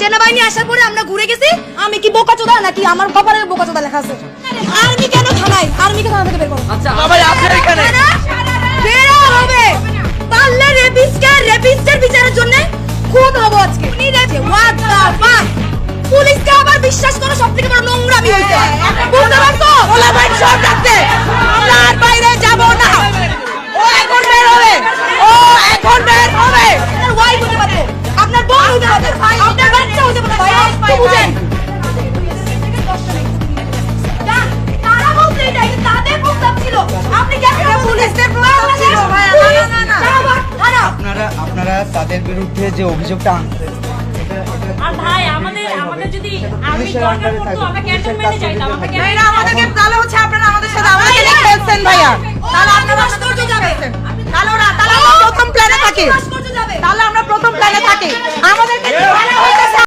সেনাবাহিনী আসার পরে আমরা ঘুরে গেছি। আমি কি বোকাচোদা নাকি আমার কপালে বোকাচোদা লেখা আছে? আর্মি কেন থানায়? আর্মিকে থানা থেকে বের করো। আচ্ছা ভাই আপনার এখানে বের হবে। পারলে রেপিস্টের বিচারের জন্য খুন হবো আজকে। উনি রেপে হোয়াট দা ফাক। পুলিশকে আবার বিশ্বাস করো সবথেকে বড় নোংরামি হইছে। বুঝতে পারছো? ওলা ভাই সব রাখতে আমরা আর বাইরে যাব না। ও এখন বের হবে। ও এখন বের হবে। আপনার ওয়াইফ হতে পারে, আপনার বোন হতে পারে, আপনার বাচ্চা হতে পারে। ভাই একটু বুঝেন। তারা বলতে এটা তাদের প্রস্তাব ছিল। আপনি কেন পুলিশের প্রস্তাব ছিল? ভাই না আপনারা তাদের বিরুদ্ধে যে অভিযোগটা আনছেন আর ভাই আমাদের যদি আর্মি দরকার পড়তো আমরা ক্যান্টনমেন্টে যাইতাম। আমরা ভাইরা আমাদেরকে তাহলে হচ্ছে আপনারা আমাদের সাথে আমাদেরকে লিখ ফেলছেন ভাইয়া। তাহলে আপনারা ভাস্কর্য যাবে। তাহলে আমরা প্রথম প্ল্যানে থাকি। তাহলে আমরা প্রথম প্ল্যানে থাকি। আমাদেরকে